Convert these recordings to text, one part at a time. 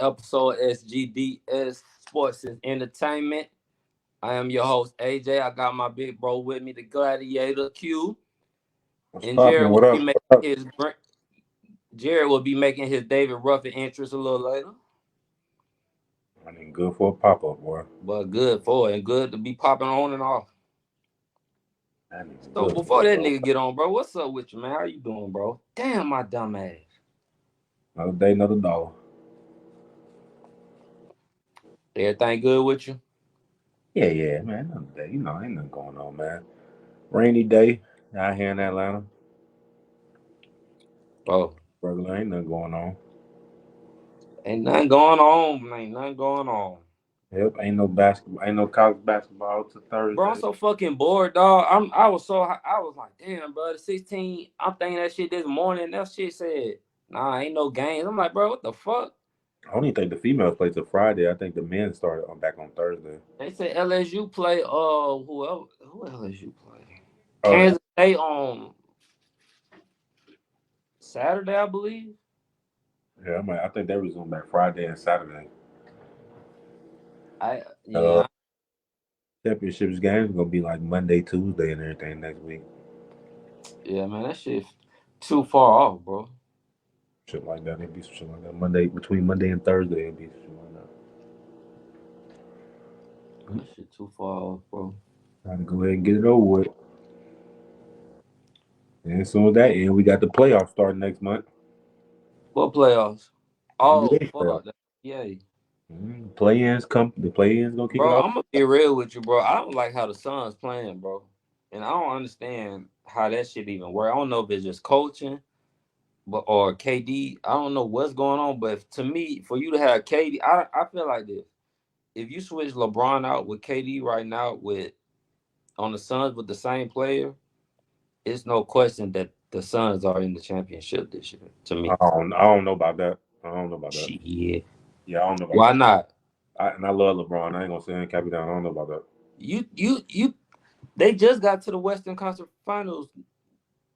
episode SGDS Sports Entertainment. I am your host AJ. I got my big bro with me, the Gladiator Q, What's and poppin'? What up? What up? Jared will be making his David Ruffin entrance a little later. I need good for a pop up, boy. But good for it, and good to be popping on and off. I need So good before for it, that bro. nigga get on, bro, what's up with you, man? How you doing, bro? Damn, my dumb ass. Another day, another dollar. Everything good with you? Yeah, man. Another day. Ain't nothing going on, man. Rainy day out here in Atlanta. Bro, Regular, ain't nothing going on. ain't nothing going on, man. Ain't nothing going on. Yep, ain't no basketball, ain't no college basketball till Bro, I'm Thursday. so fucking bored, dog. I was like, damn, bro, the 16. I'm thinking that shit this morning. That shit said, nah, ain't no games. I'm like, bro, what the fuck? I don't even think the females play till Friday. I think the men started on back on Thursday. They said LSU play who LSU play? Oh, Kansas State on Saturday, I believe. yeah, I think they resume back Friday and Saturday. I Uh, yeah, Championships games gonna be like Monday, Tuesday, and everything next week. yeah, man, that shit too far off, bro. Shit like that. It'd be some shit like that. Monday between Monday and Thursday, it'd be some shit like that. That shit too far off, bro. Time to go ahead and get it over with. And as soon as that end, we got the playoffs starting next month. What playoffs? Oh, NBA playoffs. fuck. Yeah. Play-ins come. The play-ins gonna kick it Bro, off. I'm gonna be real with you, bro. I don't like how the Suns playing, bro, and I don't understand how that shit even work. I don't know if it's just coaching, but or KD. I don't know what's going on, but to me, for you to have KD, I feel like this. If you switch LeBron out with KD right now with on the Suns with the same player, it's no question that the Suns are in the championship this year. To me, I don't know about that. I don't know about that. shit. Yeah, I don't know about Why that. not? And I love LeBron. I ain't gonna say and cap it down. I don't know about that. You. They just got to the Western Conference Finals.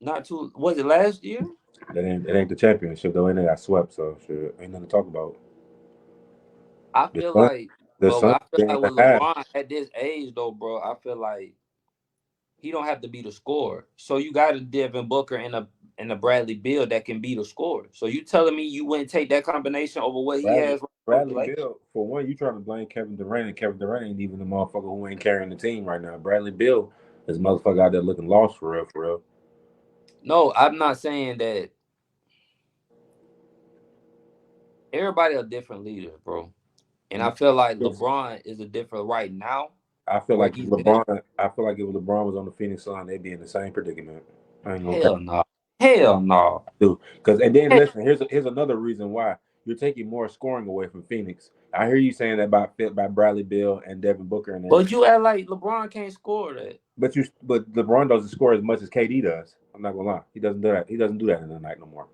Not too. Was it last year? It ain't the championship though. And they got swept, so shit, ain't nothing to talk about. I The feel Suns, like, the but Suns I feel game like and with a half. LeBron at this age, though, bro, I feel like he don't have to be the scorer. So you got a Devin Booker and a Bradley Beal that can be the scorer. So you telling me you wouldn't take that combination over what he Bradley has right now with the Bradley Lakers? Bill, for one, you trying to blame Kevin Durant, and Kevin Durant ain't even the motherfucker who ain't carrying the team right now. Bradley Bill is motherfucker out there looking lost for real, for real. No, I'm not saying that. Everybody are different leaders, bro. And I feel like LeBron is a different right now I feel where like if he's at. LeBron, I feel like if LeBron was on the Phoenix Sun, they'd be in the same predicament. I ain't gonna cap, Hell no. Hell no. dude. Because and then listen, here's another reason why you're taking more scoring away from Phoenix. I hear you saying that about Bradley Bill and Devin Booker and But everything, you act like LeBron can't score that. but LeBron doesn't score as much as KD does. I'm not gonna lie, he doesn't do that. He doesn't do that in the night no more.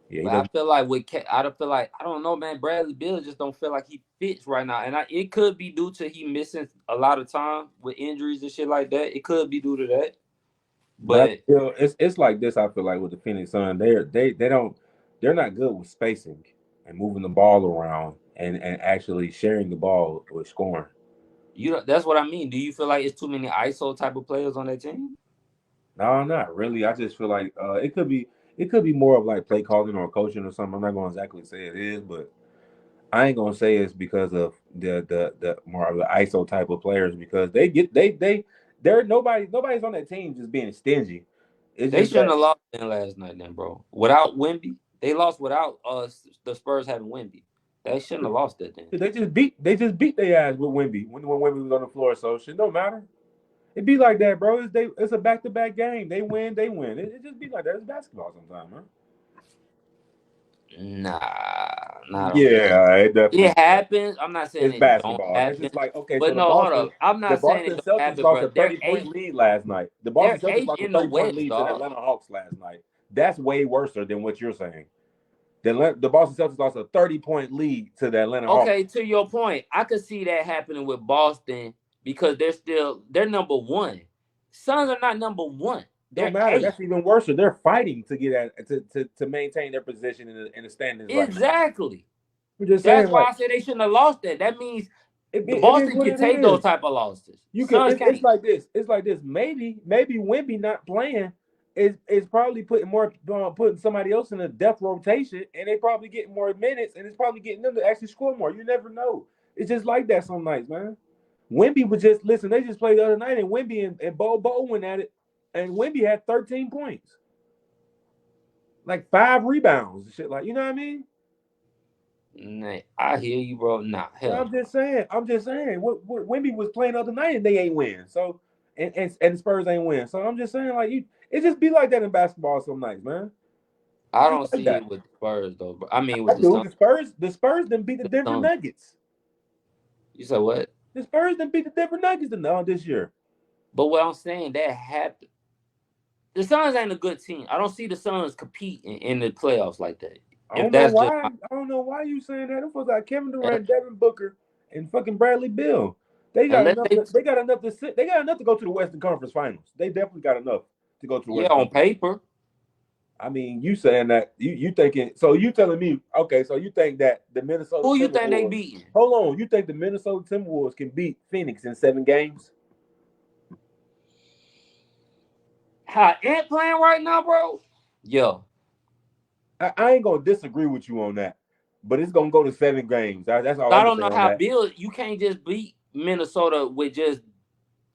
Yeah, he But I doesn't. feel like I don't feel like I don't know, man. Bradley Bill just don't feel like he fits right now, and it could be due to he missing a lot of time with injuries and shit like that. It could be due to that, Bradley but Beal, it's like this. I feel like with the Phoenix Sun, they're not good with spacing and moving the ball around and actually sharing the ball with scoring. that's what I mean. Do you feel like it's too many ISO type of players on that team? No, not really. I just feel like it could be more of like play calling or coaching or something. I'm not going to exactly say it is, but I ain't gonna say it's because of the more of the ISO type of players because they're nobody's on that team just being stingy. It's They just shouldn't that have lost in last night, then, bro. Without Wemby, they lost without the Spurs having Wemby. They shouldn't have lost that then. they just beat their ass with Wemby when Wemby was on the floor. So shit don't matter. It be like that, bro. It's a back to back game. They win, they win. It just be like that. It's basketball sometimes, man. Nah, nah, I don't feel like Yeah, it it definitely happens. I'm not saying it's it don't basketball. It's happen, just like okay, so but no, hold up. I'm The not saying it Boston don't Celtics happen, lost a bro. 30-point lead last night. The They're Boston Celtics eighth lost a in the 30-point West, lead to the dog. Atlanta Hawks last night. That's way worse than what you're saying. The Boston Celtics lost a 30-point lead to the Atlanta Hawks. Okay, to your point, I could see that happening with Boston because they're number one. Suns are not number one. They're don't matter. eight. That's even worse. They're fighting to get at to maintain their position in the standings right now. Exactly. I'm just That's saying, why like I said they shouldn't have lost that. That means the it is Boston what can it take is. those type of losses. You can. Suns It's can't. like this. It's like this. Maybe Wemby not playing is probably putting putting somebody else in a depth rotation, and they probably getting more minutes, and it's probably getting them to actually score more. You never know. It's just like that some nights, man. Wemby was just listen. They just played the other night, and Wemby and Bo went at it, and Wemby had 13 points, like 5 rebounds, and shit. Like you know what I mean? Nah, I hear you, bro. Nah, So hell I'm no. just saying. I'm just saying. What Wemby was playing the other night, and they ain't win. So and the Spurs ain't win. So I'm just saying, like you, it just be like that in basketball some nights, man. I Just don't like see that. it with the Spurs though, bro. I mean I with the do. Suns. The Spurs then beat the The Denver Suns. Nuggets. You said what? The Spurs then beat the Denver Nuggets this year. But what I'm saying that happened. The Suns ain't a good team. I don't see the Suns competing in the playoffs like that. I If don't know that's just why. my I don't know why you saying that. Them folks got Kevin uh, Durant, Devin Booker, and fucking Bradley Beal. They got unless enough. they They got enough to sit. They got enough to go to the Western Conference Finals. They definitely got enough to go to the yeah Western on Conference. paper. I mean, you saying that you thinking so you telling me okay, so you think that the Minnesota Who you think they Timberwolves beating? hold on, you think the Minnesota Timberwolves can beat Phoenix in 7 games? How Ant playing right now, bro? Yo, I ain't gonna disagree with you on that, but it's gonna go to 7 games. That's all I I'm gonna don't say know on how that. Bill. You can't just beat Minnesota with just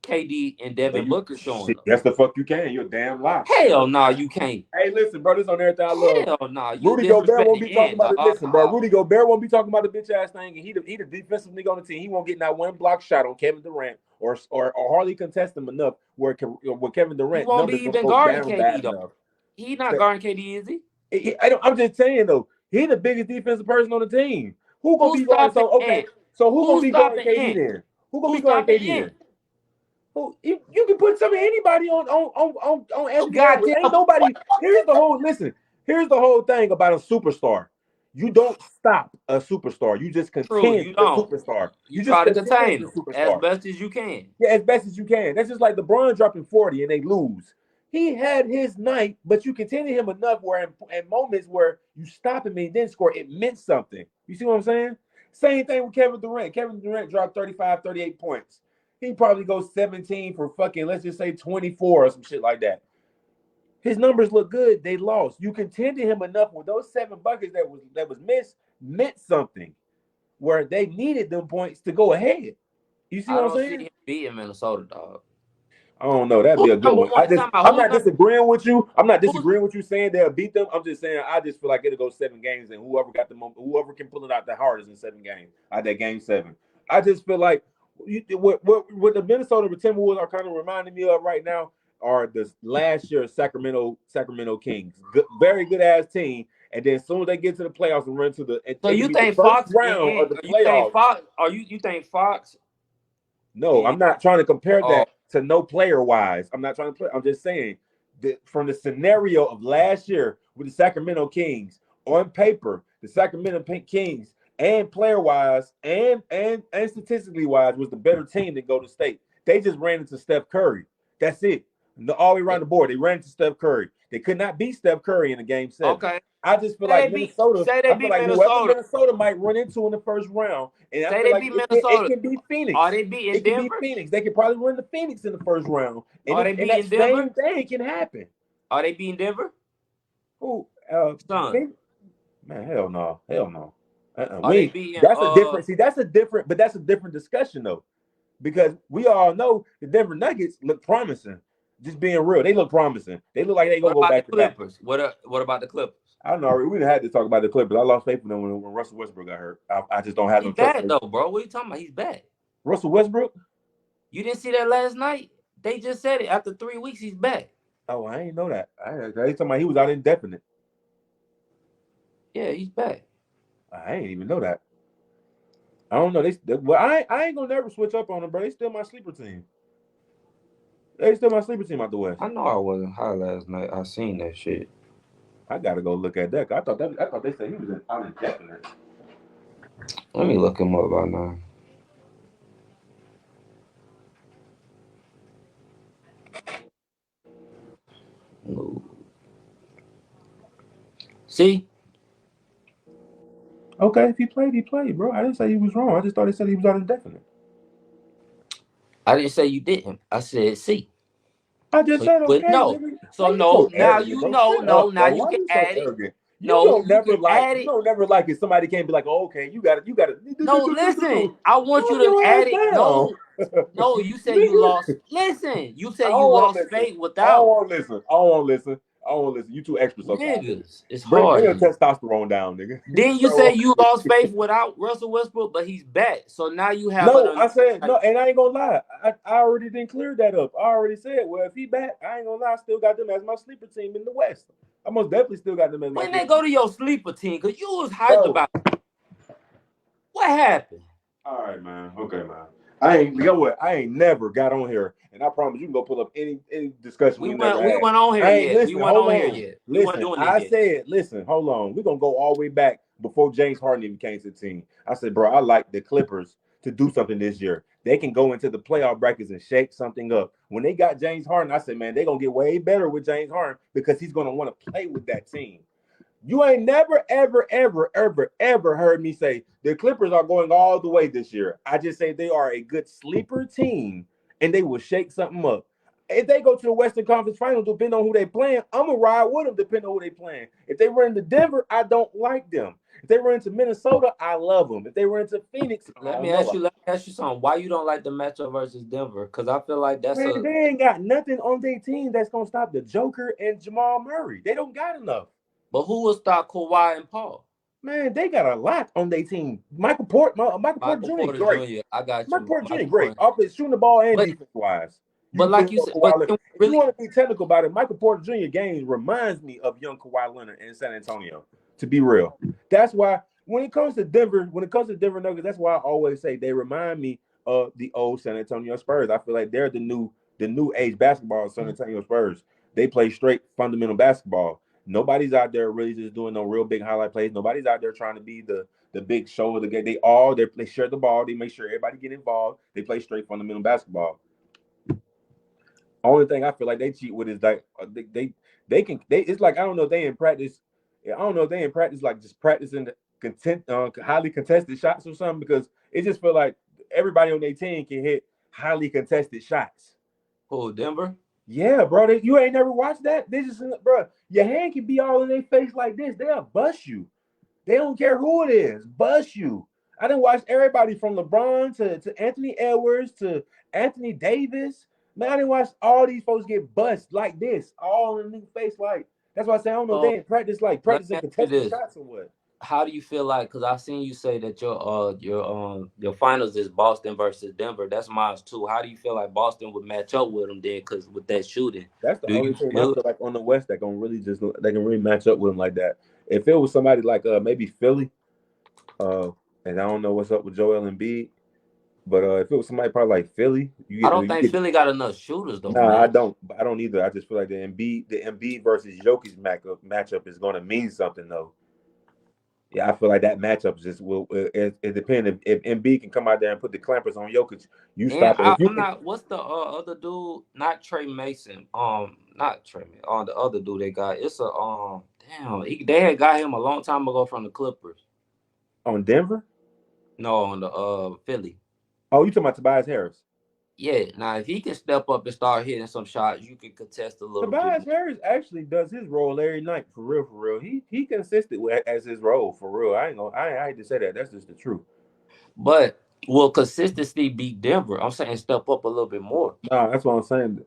KD and Yeah, Devin you Booker showing shit. up. Yes, the fuck you can. You're a damn lie. Hell no, you can't. Hey, listen, bro. This on everything I love. Hell no, you Rudy Gobert won't disrespecting be talking Ant, about dog. it. Listen, bro. Oh, Rudy Gobert won't be talking about the bitch ass thing, and he the defensive nigga on the team. He won't get not one block shot on Kevin Durant, or hardly contest him enough where Kevin he Durant won't be numbers don't even go guarding down KD bad though. enough. He not guarding KD, is he? I'm just saying though, he the biggest defensive person on the team. Who gonna Who's be guarding? stopping So okay, Ant? so who gonna Who's be guarding stopping KD Ant? then? Who gonna be Who's guarding stopping KD Ant? then? Who you can put some anybody on You Anthony Edwards. goddamn. Ain't nobody. Here's the whole listen. Here's the whole thing about a superstar. You don't stop a superstar. You just True, contend you the don't. superstar. You You just try to contend contain the them as superstar. best as you can. Yeah, as best as you can. That's just like LeBron dropping 40 and they lose. He had his night, but you continue him enough where in moments where you stop him and he didn't score, it meant something. You see what I'm saying? Same thing with Kevin Durant. Kevin Durant dropped 35, 38 points. He probably goes 17 for fucking, let's just say 24 or some shit like that. His numbers look good. They lost. You contended him enough with those 7 buckets that was missed meant something where they needed them points to go ahead. You see I what I'm don't see saying? him beating Minnesota, dog. I don't know. That'd Who's be a good number one. one? Talking about I'm who's not number disagreeing with you. I'm not who's disagreeing with you saying they'll beat them. I'm just saying I just feel like it'll go 7 games and whoever can pull it out the hardest in 7 games out that game 7. I just feel like what the Minnesota Timberwolves are kind of reminding me of right now are the last year Sacramento Kings. Good, very good ass team. And then as soon as they get to the playoffs and run to so they can you be the think first Fox round of the you think playoffs. Fox are you think Fox No, and I'm not trying to compare uh that to no player wise. I'm not trying to play. I'm just saying that from the scenario of last year with the Sacramento Kings, on paper, the Sacramento Kings and player wise and statistically wise was the better team than Golden State. They just ran into Steph Curry. That's it. All the way around the board, they ran into Steph Curry. They could not beat Steph Curry in a game 7. okay. I just feel like Minnesota. Say they I feel beat like whoever Minnesota. Minnesota might run into in the first round, and I Say feel they like beat it Minnesota. can be Are Phoenix. they beating It can be Denver? Phoenix. They can probably run the Phoenix in the first round, Are they and that beating Denver? same thing can happen. Are they beating Denver? Who? Son. Maybe, man, hell no, hell no. Are they We beating that's a different. See, that's a different discussion though, because we all know the Denver Nuggets look promising. Just being real, they look promising. They look like they what gonna go about the back to back. Clippers? What about the Clippers? I don't know. We didn't have to talk about the Clippers. I lost faith in them when Russell Westbrook got hurt. I just don't have He's no trust. bad though, bro. What are you talking about? He's bad. Russell Westbrook. You didn't see that last night? They just said it. After 3 weeks, he's back. Oh, I ain't know that. They talking about he was out indefinite. Yeah, he's back. I ain't even know that. I don't know. Well, I ain't gonna never switch up on them, bro. They still my sleeper team. They still my sleeper team out the West. I know I wasn't high last night. I seen that shit. I gotta go look at that. I thought they said he was out indefinite. Let me look him up right now. See, Okay, if he played, bro. I didn't say he was wrong. I just thought he said he was on indefinite. I didn't say you didn't. I said see. I just So you said wouldn't okay, know. nigga. So Man, you no, so now arrogant, you bro. know. Shut No, up, now bro. you Why can you so add it. arrogant? No, you can You add it. don't never like if somebody can't be like, oh, okay, you got it. No, listen. I want you Calm to your ass add it. down. No, no, you said you Nigga, lost. Listen, you I said you don't want to lost listen. faith I don't without want to listen. I don't want to listen. I don't want to listen. You too extra sometimes, nigga. niggas. It's Bring hard. your testosterone down, nigga. Then you say So you lost faith without Russell Westbrook, but he's back. So now you have no, an I said no, like, and I ain't gonna lie. I already didn't clear that up. I already said, well, if he back, I ain't gonna lie. I still got them as my sleeper team in the West. I most definitely still got them as my when they sleeper go team, to your sleeper team, because you was hyped bro. about what happened. All right, man. Okay, man. I ain't. You know what? I ain't never got on here, and I promise you can go pull up any discussion we never We had. weren't on here I ain't yet. We listen. weren't Hold on here on. yet. We weren't Listen. doing this I yet. said, listen. Hold on. We're gonna go all the way back before James Harden even came to the team. I said, bro, I like the Clippers to do something this year. They can go into the playoff brackets and shake something up. When they got James Harden, I said, man, they're gonna get way better with James Harden because he's gonna want to play with that team. You ain't never, ever, ever, ever, ever heard me say the Clippers are going all the way this year. I just say they are a good sleeper team and they will shake something up. If they go to the Western Conference Finals, depending on who they playing, I'm gonna ride with them. Depending on who they playing. If they run into Denver, I don't like them. If they run into Minnesota, I love them. If they run into Phoenix, I Let don't me know. ask you. Let me ask you something. Why you don't like the matchup versus Denver? Because I feel like that's Man, a. they ain't got nothing on their team that's gonna stop the Joker and Jamal Murray. They don't got enough. But who will stop Kawhi and Paul? Man, they got a lot on their team. Michael Porter Michael Jr. Porter great. Jr. I got Michael you. Porter Jr. Michael great. Porter. Offense, shooting the ball and But defense wise. You but can put like him you on said, Kawhi but Leonard. can we If you really? want to be technical about it, Michael Porter Jr. games reminds me of young Kawhi Leonard in San Antonio. To be real, that's why when it comes to Denver Nuggets, that's why I always say they remind me of the old San Antonio Spurs. I feel like they're the new age basketball of San Antonio Spurs. They play straight fundamental basketball. Nobody's out there really just doing no real big highlight plays. Nobody's out there trying to be the big show of the game. They share the ball. They make sure everybody get involved. They play straight fundamental basketball. Only thing I feel like they cheat with is like they can they it's like I don't know if they in practice. I don't know if they in practice like just practicing the highly contested shots or something because it just feel like everybody on their team can hit highly contested shots. Who Denver? Yeah, bro. You ain't never watched that. They just, bro. Your hand can be all in their face like this. They'll bust you. They don't care who it is. Bust you. I didn't watch everybody from LeBron to Anthony Edwards to Anthony Davis. Man, I didn't watch all these folks get bust like this, all in the face. Like that's why I say I don't know if So they ain't practice like let me practicing ask you contested this: shots or what. how do you feel like? Because I've seen you say that your finals is Boston versus Denver. That's mine too. How do you feel like Boston would match up with them then? Because with that shooting, That's the do only you team I feel feel like on the West that gonna really just they can really match up with them like that. If it was somebody like maybe Philly, uh, and I don't know what's up with Joel Embiid, but if it was somebody probably like Philly, I don't think Philly got enough shooters though, nah, I man. don't. I don't either. I just feel like the Embiid versus Jokic matchup is going to mean something though. Yeah, I feel like that matchup just will. It depends if Embiid can come out there and put the clampers on Jokic. You And stop it. If you I'm not. What's the other dude? Not Trey Mason. Not Trey Mason. The other dude they got. It's a Damn. They had got him a long time ago from the Clippers. on Denver, No, on the Philly. oh, you talking about Tobias Harris? Yeah. Now if he can step up and start hitting some shots, you can contest a little bit Tobias more. Harris actually does his role every night for real, for real. He consistent as his role for real. I ain't gonna. I hate to say that. That's just the truth. But will consistency beat Denver? I'm saying step up a little bit more. No, that's what I'm saying.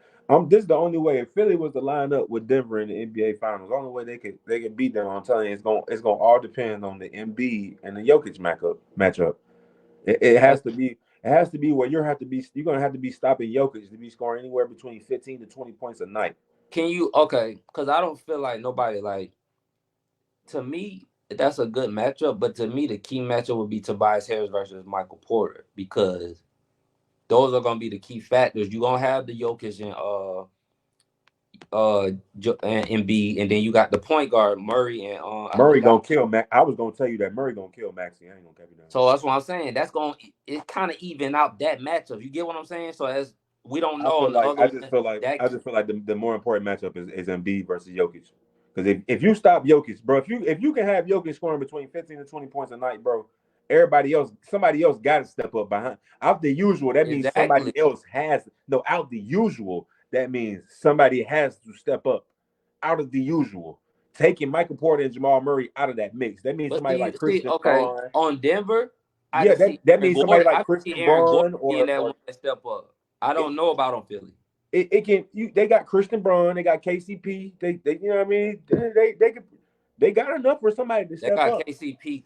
This is the only way. If Philly was to line up with Denver in the NBA Finals, the only way they could beat them. I'm telling you, it's gonna all depend on the Embiid and the Jokic matchup. It has That's to be. It has to be where you're gonna have to be stopping Jokic to be scoring anywhere between 15 to 20 points a night. can you okay? Because I don't feel like nobody like to me. That's a good matchup, but to me, the key matchup would be Tobias Harris versus Michael Porter because those are gonna be the key factors. You're gonna have the Jokic and and Embiid, and then you got the point guard Murray and I Murray forgot. gonna kill Max. I was gonna tell you that Murray gonna kill Maxie. I ain't gonna cap you down. So that's what I'm saying. That's going it kind of even out that matchup. You get what I'm saying? So as we don't I know feel on the like other one that I just feel like the more important matchup is Embiid versus Jokic. Because if you stop Jokic, bro, if you can have Jokic scoring between 15 and 20 points a night, bro, somebody else got to step up behind. Out the usual, that means somebody Exactly. else has no out the usual. That means somebody has to step up out of the usual. Taking Michael Porter and Jamal Murray out of that mix. That means But somebody like Christian okay, Braun. on Denver, I Yeah, can that, see that Aaron means somebody Gordon. I like can see Christian Aaron Gordon Braun being that or one that step up. I it, don't know about on Philly. they got Christian Braun, they got KCP, they you know what I mean? They got enough for somebody to They step got up. KCP.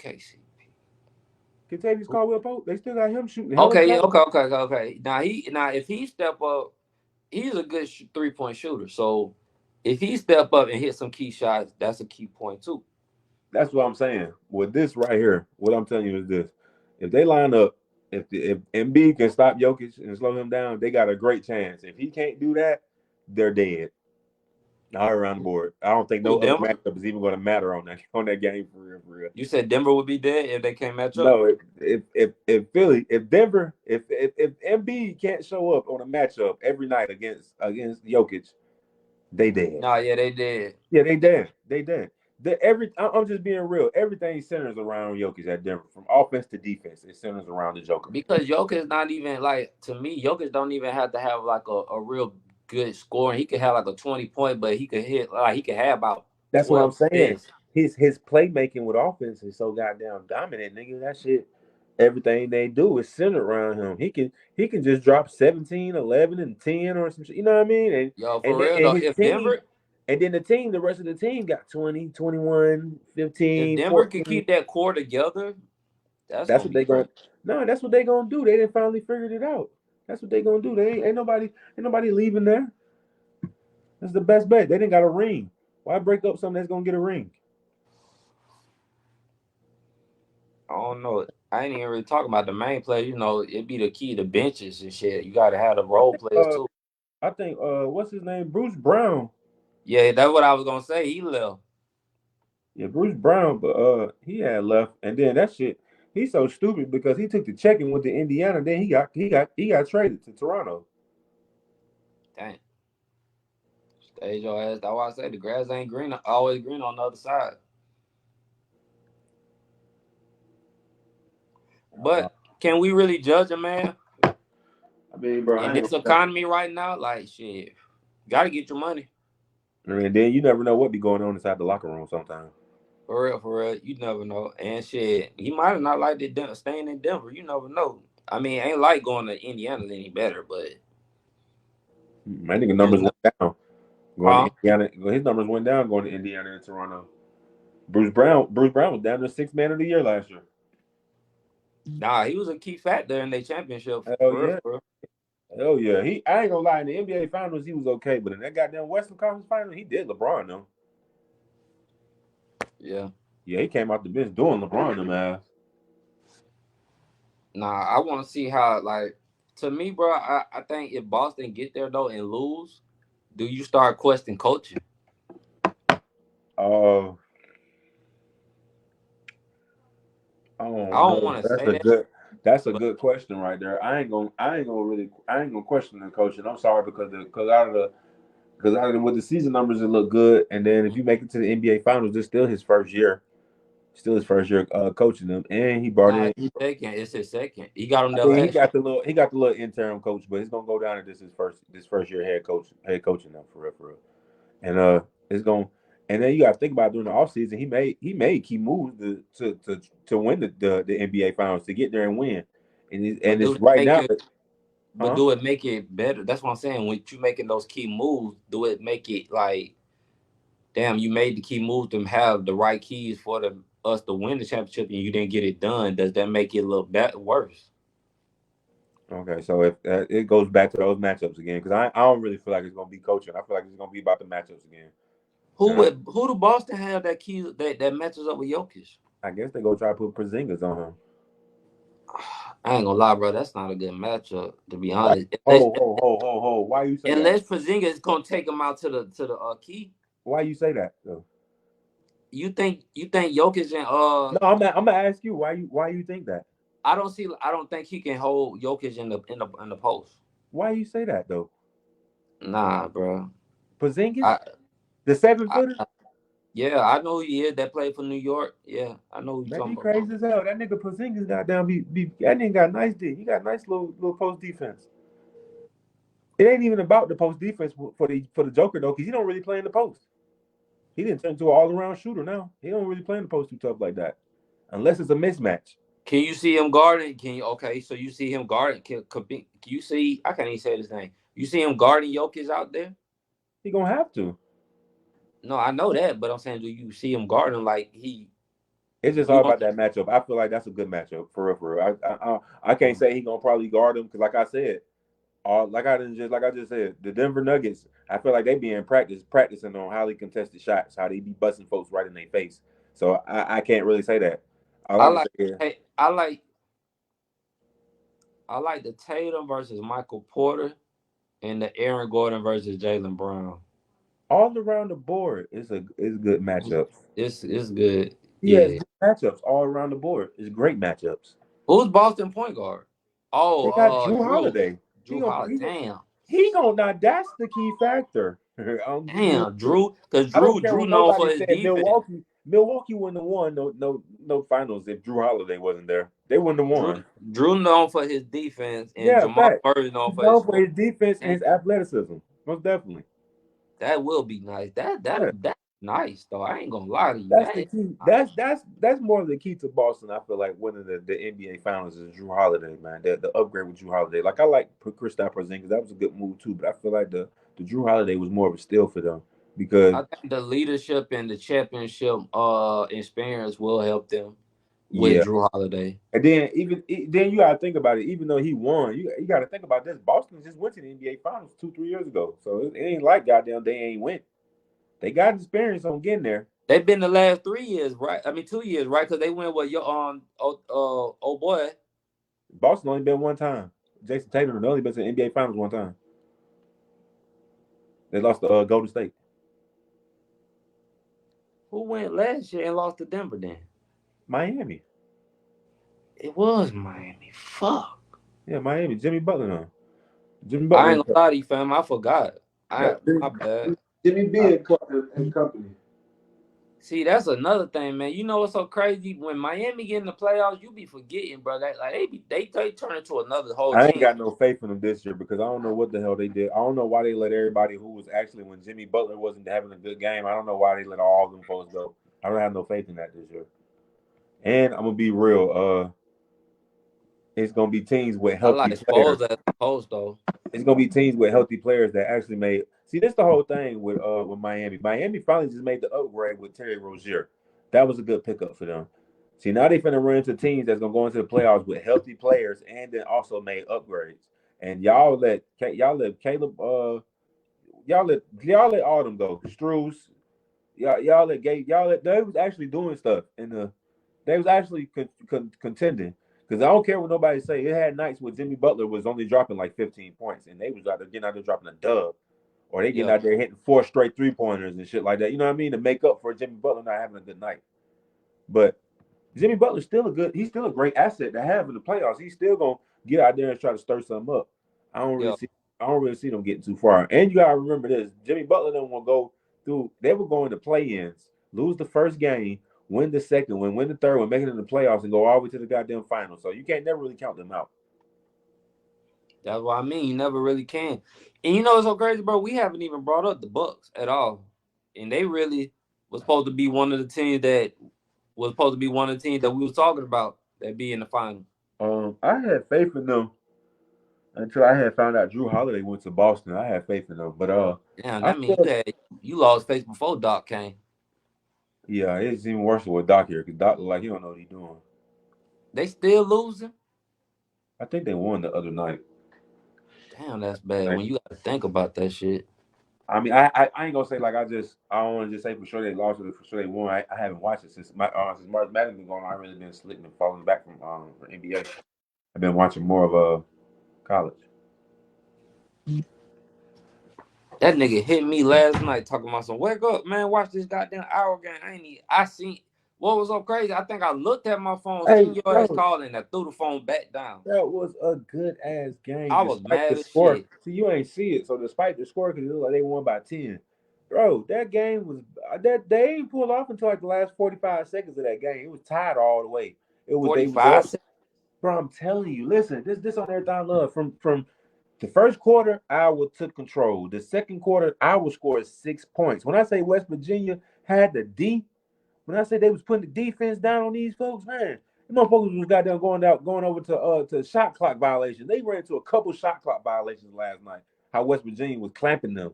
Contavious Caldwell Pope, they still got him shooting hella Okay, yeah, shots. okay. Now if he step up, he's a good 3-point shooter. So if he step up and hit some key shots, that's a key point too. That's what I'm saying. With this right here, what I'm telling you is this: if they line up, if Embiid can stop Jokic and slow him down, they got a great chance. If he can't do that, they're dead. All around the board. I don't think Who, no other Denver? matchup is even going to matter on that game for real. For real. You said Denver would be dead if they can't match up. No, if Philly, if Denver, if Embiid can't show up on a matchup every night against Jokic, they dead. Nah, yeah, they did. Yeah, they dead. They dead. I'm just being real. Everything centers around Jokic at Denver, from offense to defense. It centers around the Joker. Because Jokic not even like, to me, Jokic don't even have to have like a real good scoring. He could have like a 20 point, but he could hit like he could have about That's what I'm 12 saying. assists. His playmaking with offense is so goddamn dominant, nigga. That shit, everything they do is centered around him. He can just drop 17, 11, and 10 or some shit. You know what I mean? And Yo, and for then real and though, his team, and then the rest of the team got 20, 21, if 15, Denver can 14. keep that core together, that's That's gonna what be they crazy. going No, that's what they gonna do. They didn't finally figured it out. That's what they gonna do. They ain't nobody leaving there. That's the best bet. They didn't got a ring. Why break up something that's gonna get a ring? I don't know. I ain't even really talking about the main players. You know, it'd be the key to benches and shit. You gotta have the role players Uh, too. I think what's his name? Bruce Brown. Yeah, that's what I was gonna say. He left. Yeah, Bruce Brown, but he had left, and then that shit. He's so stupid because he took the check and went to Indiana. Then he got traded to Toronto. Dang. Stage your ass. That's why I say the grass ain't green, always green on the other side. Uh, But can we really judge a man I mean, bro, in I ain't this gonna. economy right now? Like shit, gotta get your money. I mean, then you never know what be going on inside the locker room sometimes. For real. You never know. And shit, he might have not liked it staying in Denver. You never know. I mean, ain't like going to Indiana any better, but My nigga you just numbers know. went down going to Huh? Indiana. His numbers went down going to Indiana and Toronto. Bruce Brown was down to sixth man of the year last year. Nah, he was a key factor in their championship Hell for real, yeah. for real. Hell yeah. I ain't gonna lie, in the NBA finals he was okay, but in that goddamn Western Conference final, he did LeBron though. Yeah. Yeah, he came out the bench doing LeBron them ass. Nah, I want to see how, like, to me, bro, I think if Boston get there, though, and lose, do you start questioning coaching? Uh I I don't don't know. want to say that, That's a but good question right there. I ain't gonna question the coaching. I'm sorry because with the season numbers it look good, and then if you make it to the NBA finals, it's still his first year. Still his first year coaching them, and he brought nah, in. it's second. It's his second. He got him I there mean, he last year. got the little interim coach, but he's gonna go down and this first year head coaching them for real, for real. And it's going and then you got to think about during the offseason, he made key moves to win the NBA finals to get there and win. And But it's do it right make now it? that But huh? do it make it better? That's what I'm saying. When you making those key moves, do it make it like, damn, you made the key moves to have the right keys for us to win the championship, and you didn't get it done? Does that make it a little better, worse? Okay, so if it goes back to those matchups again, because I don't really feel like it's gonna be coaching. I feel like it's gonna be about the matchups again. And Who do Boston have that key that matches up with Jokic? I guess they go try to put Porzingis on him. I ain't gonna lie, bro. That's not a good matchup, to be Why? honest. Ho. Why you say that? Unless Porzingis is gonna take him out to the key. Why you say that though? You think Jokic and No, I'm gonna ask you why you think that. I don't think he can hold Jokic in the post. Why you say that though? Nah, bro. Porzingis, I, the 7 footer. I Yeah, I know who he is. That played for New York. Yeah, I know who you Man, talking he about. crazy as hell. That nigga Porzingis got down. That nigga got nice D. He got nice little post defense. It ain't even about the post defense for the Joker though, because he don't really play in the post. He didn't turn into an all around shooter now. He don't really play in the post too tough like that, unless it's a mismatch. Can you see him guarding? Can you? Okay, so you see him guarding? Can you see? I can't even say his name. You see him guarding Jokic out there? He gonna have to. No, I know that, but I'm saying, do you see him guarding like he? It's just You all know, about that matchup. I feel like that's a good matchup for real. For real. I can't say he gonna probably guard him because, like I said, like I just said, the Denver Nuggets. I feel like they be in practicing on highly contested shots, how they be busting folks right in their face. So I can't really say that. All I I can like. say is Hey, I like the Tatum versus Michael Porter and the Aaron Gordon versus Jalen Brown. all around the board is good matchups. It's good. Yeah, it's Yeah. good matchups all around the board. It's great matchups. Who's Boston point guard? They Oh, got Drew Drew. Holiday. He Drew gonna Holiday. he gonna Damn. he gonna now that's the key factor. I'm giving you. Damn, Drew. Because I don't care Drew what known nobody for his said. defense. Milwaukee wouldn't have won no finals if Drew Holiday wasn't there. They wouldn't have Drew won. Drew known for his defense, and Yeah, Jamal fact. Murray known He's for his known for scoring. his defense and And his athleticism. Most definitely. that will be nice. Yeah. That's nice though. I ain't gonna lie to you. That's the That is key. nice. That's more of the key to Boston. I feel like winning the NBA Finals is Drew Holiday, man. The upgrade with Drew Holiday. Like I like Kristaps Porzingis. That was a good move too. But I feel like the Drew Holiday was more of a steal for them because I think the leadership and the championship experience will help them with yeah. Drew Holiday. And then then you gotta think about it. Even though he won, you gotta think about this. Boston just went to the NBA Finals 2 3 years ago, so it ain't like goddamn they ain't win. They got experience on getting there. They've been the last 3 years, right? I mean 2 years, right? Because they went with your oh boy. Boston only been one time. Jason Tatum only been to the NBA Finals one time. They lost to Golden State, Who went last year and lost to Denver then? Miami. It was Miami. Fuck. Yeah, Miami. Jimmy Butler. No. Jimmy I Butler. ain't gonna lie to you, fam. I forgot. Yep. My bad. Jimmy B I, and company. See, that's another thing, man. You know what's so crazy? When Miami get in the playoffs, you be forgetting, bro. Like they turn into another whole I ain't team. got no faith in them this year because I don't know what the hell they did. I don't know why they let everybody who was actually when Jimmy Butler wasn't having a good game. I don't know why they let all of them folks go. I don't have no faith in that this year. And I'm gonna be real. It's gonna be teams with I healthy like players. Sполs as a host though. It's gonna be teams with healthy players that actually made. See, this the whole thing with Miami. Miami finally just made the upgrade with Terry Rozier. That was a good pickup for them. See, now they finna run into teams that's gonna go into the playoffs with healthy players and then also made upgrades. And y'all let Caleb y'all let all them go. Struess, y'all let Gay y'all let they was actually doing stuff in the they was actually contending. Because I don't care what nobody say. It had nights where Jimmy Butler was only dropping like 15 points, and they was out there getting out there dropping a dub, or they getting Yeah, out there hitting 4 straight 3 pointers and shit like that. You know what I mean? To make up for Jimmy Butler not having a good night. But Jimmy Butler's still he's still a great asset to have in the playoffs. He's still gonna get out there and try to stir something up. I don't really yeah. see I don't really see them getting too far. And you gotta remember this: Jimmy Butler didn't want to go through. They were going to play-ins, lose the first game, win the second one, win the third one, make it in the playoffs, and go all the way to the goddamn final. So you can't never really count them out. That's what I mean. You never really can. And you know what's so crazy, bro? We haven't even brought up the Bucks at all, and they really was supposed to be one of the teams that we was talking about that be in the final. I had faith in them until I had found out Drew Holiday went to Boston. I had faith in them, but Damn, I that mean still you lost face before Doc came. yeah, it's even worse with Doc here because Doc look like he don't know what he's doing. They still losing. I think they won the other night. Damn, that's bad. When you got to think about that shit. I mean, I ain't gonna say like I don't want to just say for sure they lost or for sure they won. I haven't watched it since March Madness been going on. I really been slipping and falling back from NBA. I've been watching more of college. That nigga hit me last night talking about some wake up, man. Watch this goddamn hour game. I seen what was so crazy. I think I looked at my phone, Hey, seen your ass bro, calling, and I threw the phone back down. that was a good ass game I was despite the mad as score. shit. See, you ain't see it, so despite the score, because it looked like they won by 10. Bro, that game was that they ain't pulled off until like the last 45 seconds of that game. It was tied all the way. It was they was 45 up. seconds. Bro, I'm telling you, listen, this on everything I love. From the first quarter, Iowa took control. The second quarter, Iowa scored 6 points. When I say West Virginia had the D, when I say they was putting the defense down on these folks, man, the motherfuckers was goddamn going over to shot clock violations. They ran into a couple shot clock violations last night. How West Virginia was clamping them.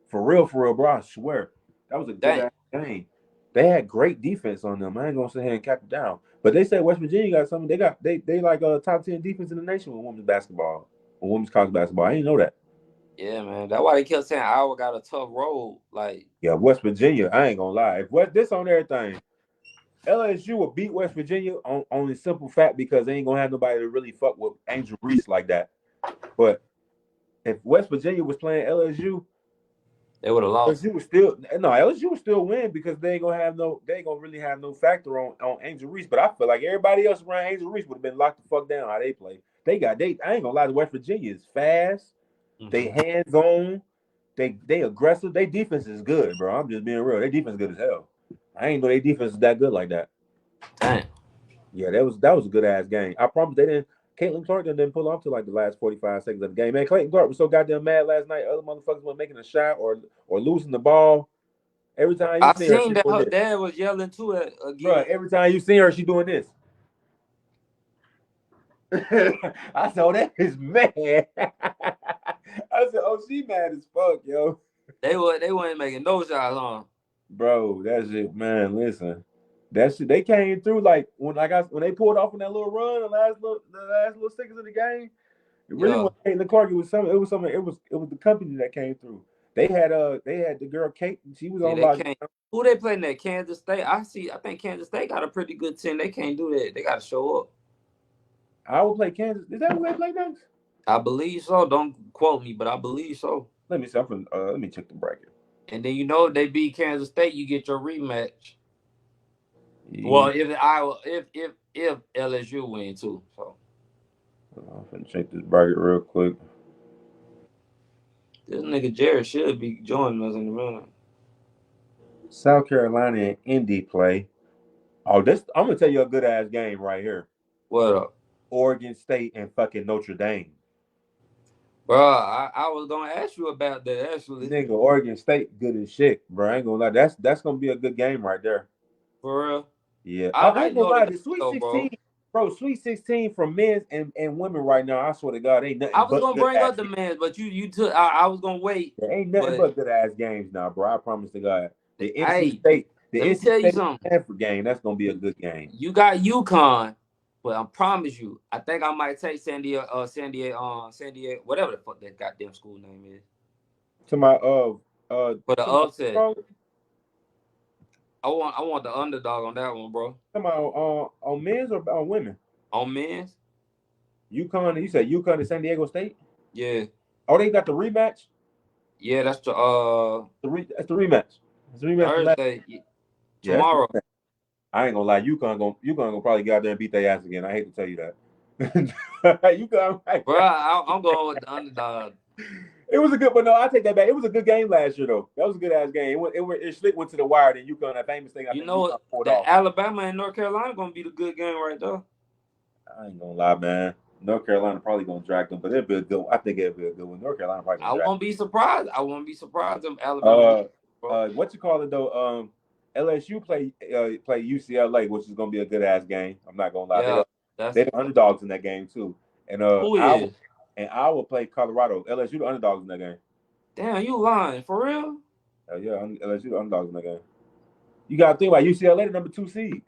For real, bro. I swear. That was a good Dang. ass game. They had great defense on them. I ain't gonna sit here and cap it down. But they said West Virginia got something. They like a top 10 defense in the nation with women's basketball. Or women's college basketball. I didn't know that. Yeah, man. That's why they kept saying Iowa got a tough road. Like, Yeah, West Virginia, I ain't gonna lie. If West this on everything, LSU will beat West Virginia on the simple fact because they ain't gonna have nobody to really fuck with Angel Reese like that. But if West Virginia was playing LSU, they would have lost. LSU would still win because they ain't gonna really have no factor on Angel Reese. But I feel like everybody else around Angel Reese would have been locked the fuck down how they play. I ain't gonna lie, West Virginia is fast, they Mm-hmm. hands on, they aggressive, they defense is good, bro. I'm just being real. They defense is good as hell. I ain't know their defense is that good like that. Dang. Yeah, that was a good ass game. I promise they didn't. Caitlin Clark didn't pull off to like the last 45 seconds of the game. Man, Caitlin Clark was so goddamn mad last night. Other motherfuckers were making a shot or losing the ball. Every time you I see her, seen she that doing her this, dad was yelling too bro. again. Every time you see her, she doing this. I said, "Oh, that is mad." I said, "Oh, she mad as fuck, yo." They weren't making no shots on. Bro, that's it, man. Listen, that shit they came through like when they pulled off on that little run, the last little seconds of the game. It really Yeah. wasn't Caitlin Clark. It was the company that came through. They had the girl Kate. She was Yeah, on they lock. can't. Who they playing at Kansas State? I think Kansas State got a pretty good team. They can't do that. They got to show up. I will play Kansas. Is that who they play next? I believe so. Don't quote me, but I believe so. Let me see. Let me check the bracket. And then if they beat Kansas State, you get your rematch. Well, Yeah, if LSU win too, so I'm gonna check this bracket real quick. this nigga Jared should be joining us in a minute. South Carolina and Indy play. Oh, this I'm gonna tell you a good ass game right here. What up, Oregon State and fucking Notre Dame. bro? I was gonna ask you about that actually. Nigga, Oregon State good as shit, bro. I ain't gonna lie. That's gonna be a good game right there. For real, Yeah, I I ain't like gonna Notre lie. Dame The Sweet though, bro. 16, bro. Sweet 16 for men and women right now. I swear to God, ain't I nothing was but gonna good bring ass up the games. man, but you took. I was gonna wait, There ain't nothing but but good ass games now, bro. I promise to God. The NC hey, State, the let me NC tell you State something. Stanford game. That's gonna be a good game. You got UConn, but I promise you, I think I might take San Diego, whatever the fuck that goddamn school name is, To my for the to my upset. I want the underdog on that one, bro. on men's or on women. On men's, UConn. You said UConn and San Diego State. yeah, Oh, they got the rematch. yeah, that's the That's the rematch. It's the rematch from last. Thursday Yeah, that's the tomorrow, rematch. I ain't gonna lie, UConn gonna probably get out there and beat their ass again. I hate to tell you that. UConn, bro. I'm going with the underdog. it was a good, but no, I take that back. It was a good game last year, though. That was a good ass game. It went to the wire. Then UConn, that famous thing, I You think know UConn what? pulled That off. Alabama and North Carolina gonna be the good game right there. I ain't gonna lie, man. North Carolina probably gonna drag them, but it'll be a good. I think it'll be a good one. North Carolina probably I gonna drag. won't be surprised. I won't be surprised if Alabama lose, Uh, bro. what you call it though? LSU play UCLA, which is gonna be a good ass game. I'm not gonna lie. Yeah, They that's the underdogs in that game too. And who is. I will play Colorado. LSU the underdogs in that game. Damn, you lying for real? Yeah, LSU the underdogs in that game. You got to think about UCLA, the number 2 seed.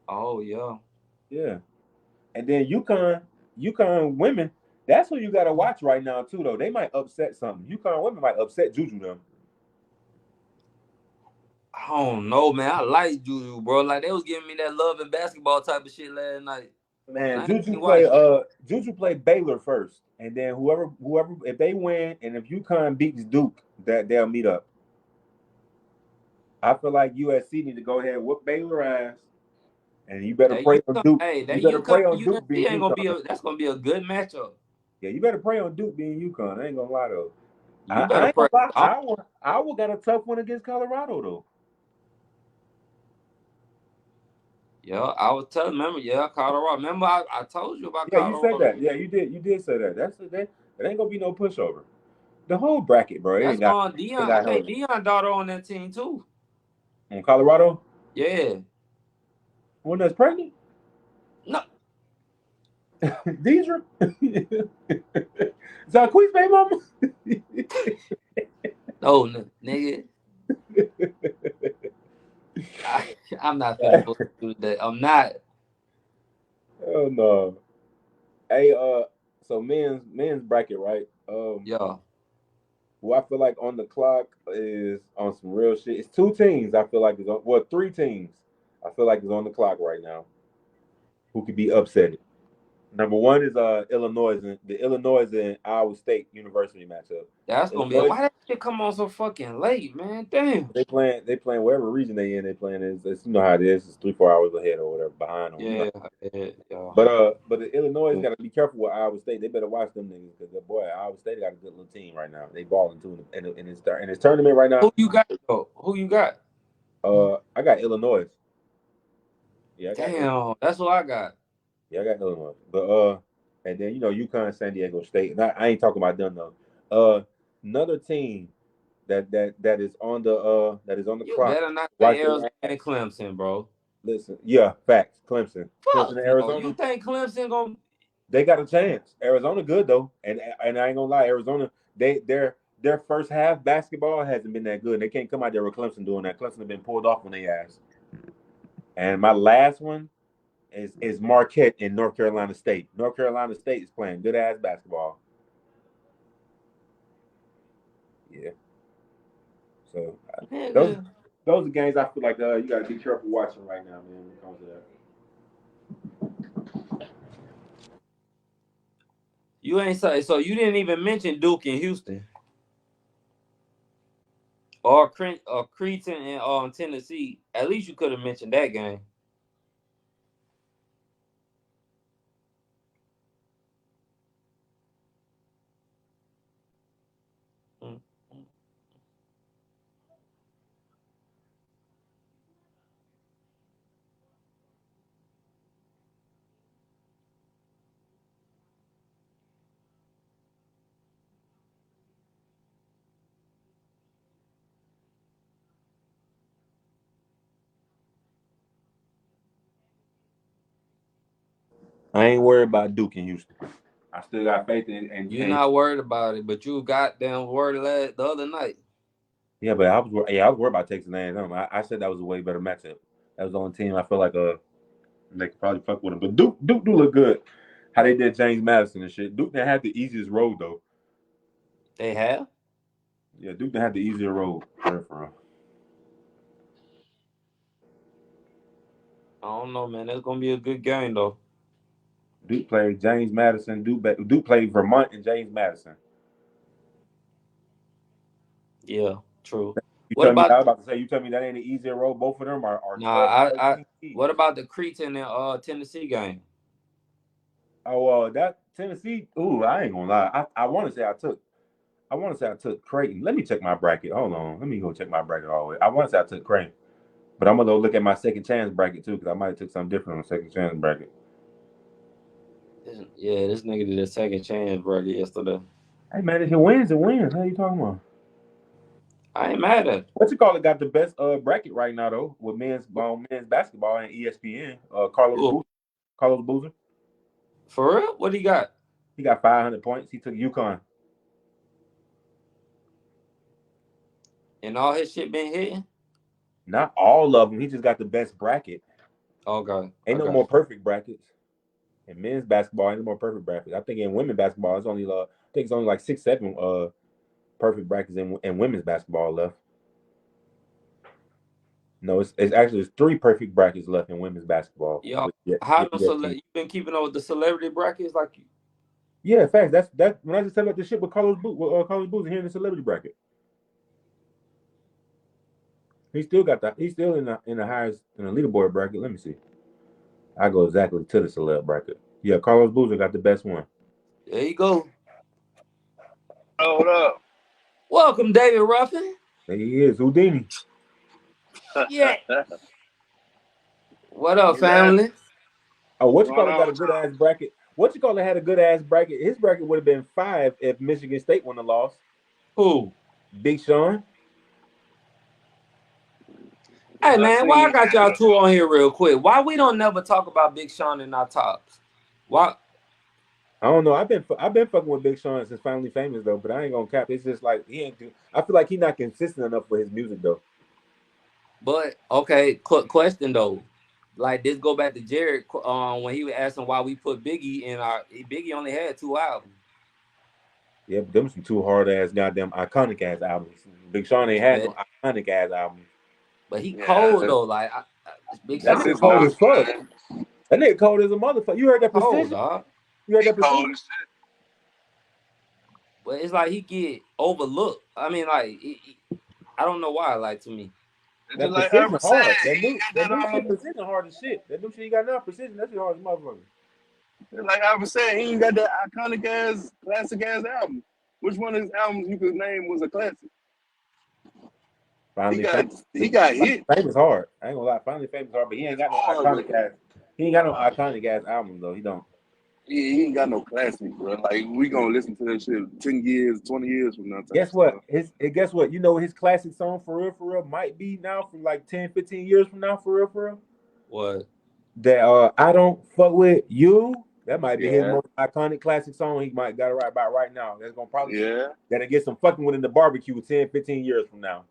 Oh yeah. Yeah, and then UConn women. That's who you got to watch right now too, though. They might upset something. UConn women might upset Juju them. I don't know, man. I like Juju, bro. Like they was giving me that love and basketball type of shit last night, but Man, I ain't watching. Juju play Baylor first, and then whoever if they win and if UConn beats Duke, that they'll meet up. I feel like USC need to go ahead and whoop Baylor ass, and you better That pray on UConn, Duke. hey, You that better UConn pray on Duke USC being ain't gonna be UConn. a. That's gonna be a good matchup. Yeah, you better pray on Duke being UConn. I ain't gonna lie though. You I better ain't gonna pray. lie. Iowa got a tough one against Colorado though. Yeah, I was telling. Remember, yeah, Colorado. Remember, I told you about Yeah, you said Colorado. that. Yeah, you did. You did say that. That ain't gonna be no pushover. The whole bracket, bro. It That's ain't Dion. I got think no Dion daughter on that team too. on Colorado. Yeah. One that's pregnant. No, Deidre. Zaque's baby mama. no, nigga. I, I'm not finna put you that. I'm not. Oh no. Hey, so men's bracket, right? Yeah, What I feel like on the clock is on some real shit. It's two teams. I feel like it's on. Well, three teams. I feel like it's on the clock right now. Who could be upset? Number one is Illinois and the Illinois and Iowa State University matchup. that's gonna be. Illinois, Why that shit come on so fucking late, man? Damn. they playing whatever region they in. They playing it's you know how it is. It's 3-4 hours ahead or whatever behind them. You know. Yeah, yeah, yeah. But the Illinois got to be careful with Iowa State. They better watch them niggas because boy, Iowa State got a good little team right now. They balling too in this tournament right now. Who you got though? Who you got? I got Illinois. Yeah, I got Illinois. Damn, that's what I got. Yeah, I got Illinois. But and then you know UConn, San Diego State. And I ain't talking about them though. Another team that is on the You clock. better not say Watch their Arizona ass. and Clemson, bro. Listen, yeah, facts. Clemson, Fuck no. You Arizona. think Clemson gonna? They got a chance. Arizona good though, and I ain't gonna lie, Arizona their first half basketball hasn't been that good. They can't come out there with Clemson doing that. Clemson have been pulled off on their ass. And my last one is Marquette in North Carolina State. North Carolina State is playing good ass basketball. Yeah. So those Nigga, those are games I feel like you got to be careful watching right now, man. When it comes to that. you ain't say so. You didn't even mention Duke and Houston or Creighton and Tennessee. At least you could have mentioned that game. Mm. I ain't worried about Duke and Houston. I still got faith You're not worried about it, but you goddamn worried the other night. yeah, but I was worried about Texas A&M. I said that was a way better matchup. That was the only team I feel like they could probably fuck with them. But Duke do look good. How they did James Madison and shit. Duke didn't have the easiest road though. They have. Yeah, Duke didn't have the easier road for real. I don't know, man. It's gonna be a good game though. Duke played James Madison. Duke played Vermont and James Madison. Yeah, true. You What tell me, I about was about to say, you tell me that ain't an easier road. Both of them are nah? 12 and I 13 seeds. what about the Creighton and Tennessee game? Oh, that Tennessee. Ooh, I ain't gonna lie. I want to say I took Creighton. Let me check my bracket. Hold on. Let me go check my bracket all the way. I want to say I took Creighton, but I'm gonna go look at my second chance bracket too because I might have took something different on the second chance bracket. Yeah, this nigga did a second chance bracket yesterday. Hey man, if it wins, it wins. How you talking about? I ain't mad at it. What you call it? Got the best bracket right now though with men's basketball and ESPN. Ooh, Carlos Boozer. for real? What he got? He got 500 points. He took UConn. And all his shit been hitting? Not all of them. He just got the best bracket. Okay, Ain't I no got more you. perfect brackets. In men's basketball, ain't no more perfect brackets. I think in women's basketball, it's only like 6, 7 perfect brackets in women's basketball left. No, it's actually it's 3 perfect brackets left in women's basketball. Y'all, With, yeah, how with them ESPN. you been keeping up with the celebrity brackets like you? Yeah, facts. That's when I just said about the shit with Carlos Boozer here in the celebrity bracket. He's still in the highest in the leaderboard bracket. Let me see. I go exactly to the celeb bracket. Yeah, Carlos Boozer got the best one. There you go. Hold up. Welcome, David Ruffin. There he is, Houdini. Yeah. What up, He's at family? Oh, what what's you going call it on got a with good y'all? ass bracket. What you call it had a good ass bracket. His bracket would have been 5 if Michigan State won the loss. Who? Big Sean. Hey I man, seen why he I got had y'all two on here real quick? Why we don't never talk about Big Sean in our tops? Why? I don't know. I've been fucking with Big Sean since Finally Famous though, but I ain't gonna cap. It's just like he ain't do. I feel like he not consistent enough for his music though. But okay, question though. Like this go back to Jared when he was asking why we put Biggie in our. Biggie only had 2 albums, Yeah, but them some two hard ass goddamn iconic ass albums. Big Sean ain't had no but iconic ass albums. he cold yeah, though. Like Big That that's Sean nigga his cold cold, as notes, fuck. man. That nigga cold as a motherfucker. You heard that cold precision? dog. You heard He that cold precision? as shit. But it's like he get overlooked. I mean, like I don't know why. Like to me, It's That just like precision Urban said, hard. he That got new that shit precision hard as shit. That new shit you got now precision. That shit hard as a motherfucker. it's like Urban said, he ain't got that iconic ass, classic ass album. Which one of his albums you could name was a classic? He Finally got famous. he got Finally hit famous hard. I ain't gonna lie. Finally famous hard, but he ain't got no hard, but iconic ass. He ain't got no iconic ass albums though. He don't. he ain't got no classic, bro. Like we gonna listen to that shit 10 years, 20 years from now type Guess what? stuff. Guess what? You know what his classic song for real might be now from like 10, 15 years from now for real. what? That I don't fuck with you. That might be his Yeah, most iconic classic song. He might got it right about right now. That's gonna probably yeah. that'll get some fucking within the barbecue 10, 15 years from now.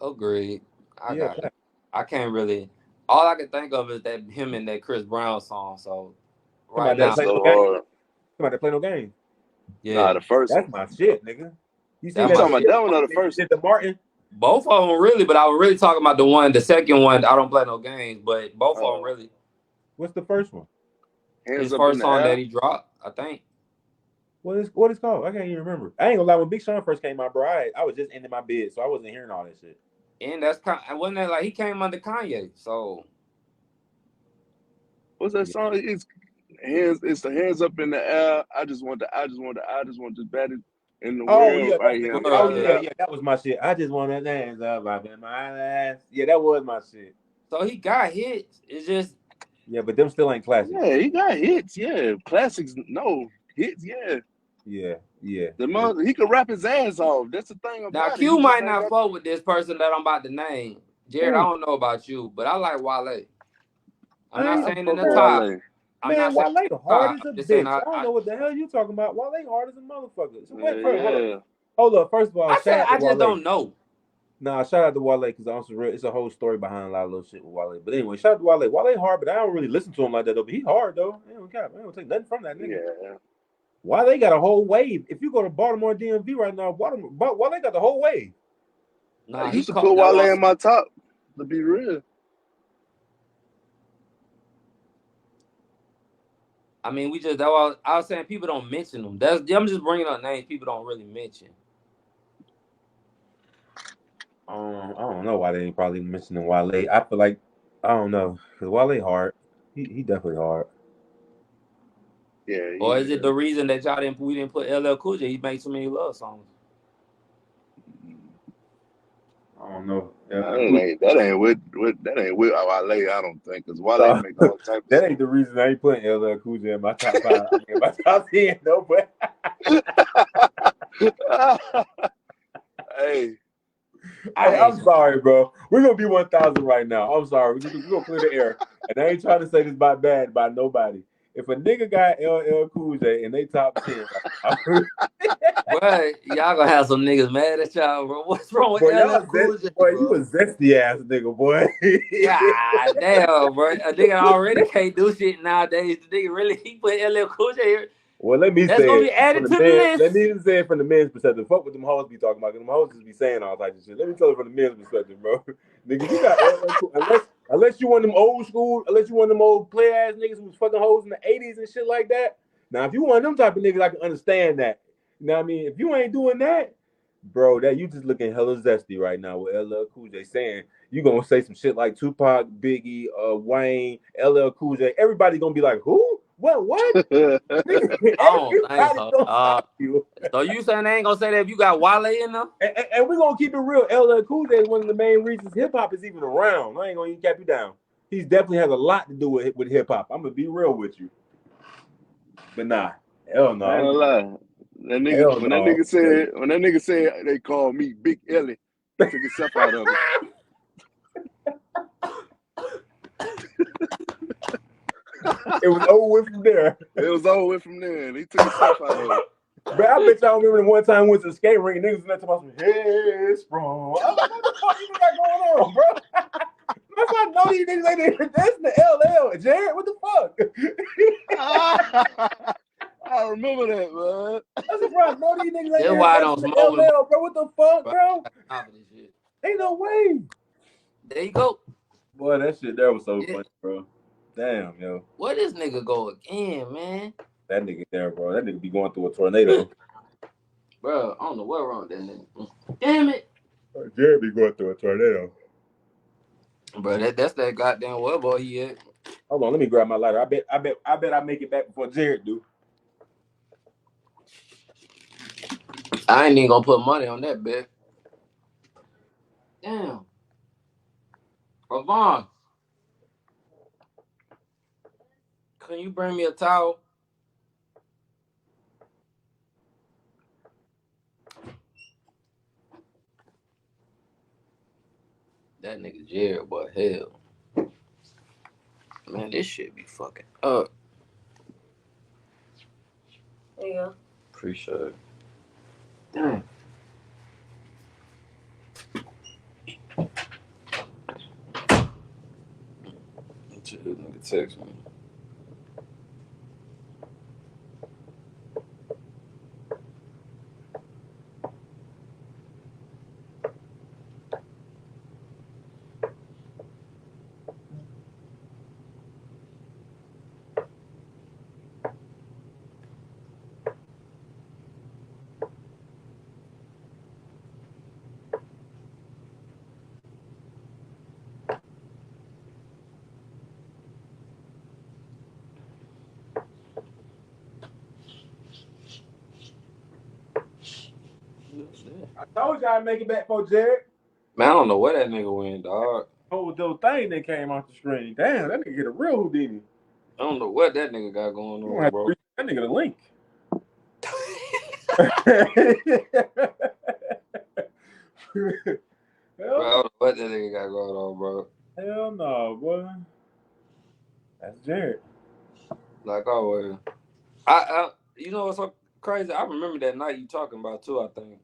Agreed. I Yeah, got it. I can't really. All I can think of is that him and that Chris Brown song. So right somebody that That's now, play so no game. hard. Somebody that play no game. yeah, Nah, the first That's one. my shit, nigga. You seen that You that my talking nigga about shit. that one or the nigga first did one? the Martin? Both of them really, but I was really talking about the second one. I don't play no games, but both of them Oh, really. What's the first one? hands His up in first the song that air. he dropped, I think. What is called? I can't even remember. I ain't gonna lie. When Big Sean first came out, bro, I was just ending my bid, so I wasn't hearing all that shit. And that's kind. Wasn't that like he came under Kanye? So What's that Yeah. song? It's hands. It's the hands up in the air. I just want to bat it in the Oh yeah, world right here on the oh world, yeah, yeah. outside. yeah. That was my shit. I just want to dance up up in my ass. Yeah, that was my shit. So he got hits. It's just Yeah, but them still ain't classics. Yeah, he got hits. Yeah, classics. No hits. Yeah, Yeah, yeah. the mother he could rap his ass off. That's the thing now about it. Q He just might ain't not got fuck with this person that I'm about to name. Jared, I Ooh, don't know about you, but I like Wale. I'm not I saying in fuck the with top. Wale. I'm man, not saying Wale hard top. as I'm a just saying bitch. I don't know what the hell you talking about. Wale hard as a motherfucker. So wait, hold up. Yeah, Hold up. First of all, I shout said out to I just Wale. don't know. Nah, shout out to Wale because also it's a whole story behind a lot of little shit with Wale. But anyway, shout out to Wale. Wale hard, but I don't really listen to him like that though. But he hard though. I don't take nothing from that nigga. yeah. Wale got a whole wave. If you go to Baltimore DMV right now, Wale got the whole wave. I Nah, he used to caught put that Wale was. in my top. To be real, I mean, we just that was, I was saying people don't mention them. I'm just bringing up names people don't really mention. I don't know why they ain't probably mentioning Wale. I feel like I don't know because Wale hard. He definitely hard. yeah, Or is he it the reason that we didn't put LL Cool J? He made so many love songs. I don't know. that ain't with Wale. I don't think because Wale Uh, make all type of that ain't songs. the reason I ain't putting LL Cool J in my top five. I mean, in my top 10, no, but Hey, hey, I I'm ain't. sorry, bro. We're gonna be 1,000 right now. I'm sorry. We're gonna clear the air. And I ain't trying to say this by bad by nobody. If a nigga got LL Cool J in they top 10 right now, Boy, y'all gonna have some niggas mad at y'all, bro. What's wrong with boy, LL y'all Cool J, boy, you a bro? zesty ass nigga, boy. God damn, bro. A nigga already can't do shit nowadays. The nigga really he put LL Cool J here. Well, let me That's say gonna it be from added the to the men. Let list. me even say it from the men's perspective. Fuck what them hoes be talking about. 'Cause them hoes just be saying all types of shit. Let me tell it from the men's perspective, bro. Nigga, you got unless you one of them old school, unless you one of them old play ass niggas who was fucking hoes in the '80s and shit like that. Now, if you one of them type of niggas, I can understand that. You know what I mean? If you ain't doing that, bro, that you just looking hella zesty right now with LL Cool J saying you gonna say some shit like Tupac, Biggie, Wayne, LL Cool J. Everybody gonna be like, who? What? I don't think Everybody so. gonna stop you. So you saying they ain't gonna say that if you got Wale in there? And we're gonna keep it real. LL Cool J is one of the main reasons hip hop is even around. I ain't gonna even cap you down. He definitely has a lot to do with hip hop. I'm gonna be real with you. But nah, hell no. I ain't gonna lie. That nigga, Hell when no. that nigga said they called me Big Ellie, he took himself out of it. It was over with from there. It was over with from there. And he took himself out of it. But I bet y'all remember the one time we went to the skate ring and niggas was talking about some head sprung. I was like, what the fuck you got going on, bro? That's why I know these niggas ain't there. That's the LL. Jared, what the fuck? I remember that, man. That's why I know these niggas ain't That's there. why I That's don't the smoke with LL, bro. What the fuck, bro? Stop this shit. Ain't no way. There you go. Boy, that shit there was so funny, bro. Damn, yo. Where this nigga go again, man? That nigga there, bro. That nigga be going through a tornado. Bro, I don't know what wrong with that nigga. Damn it. Jared be going through a tornado. Bro, that's that goddamn what boy he at. Hold on, let me grab my lighter. I bet I make it back before Jared do. I ain't even gonna put money on that bet. Damn. Avon, can you bring me a towel? That nigga Jared, boy, hell. Man, this shit be fucking up. There you go. Appreciate it. Damn. This nigga text me. I told y'all I'd make it back for Jared. Man, I don't know where that nigga went, dog. Oh, those thing that came off the screen. Damn, that nigga get a real Houdini. I don't know what that nigga got going on, bro. That nigga the link. Bro, I don't know what that nigga got going on, bro. Hell no, boy. That's Jared. Like always. I you know what's so crazy? I remember that night you talking about too, I think.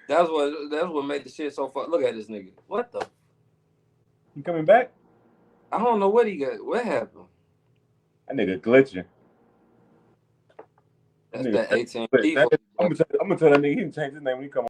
That's what made the shit so fun. Look at this nigga. What the? You coming back? I don't know what he got. What happened? That nigga glitching. That's that 18 I'm gonna tell that nigga he can change his name when he come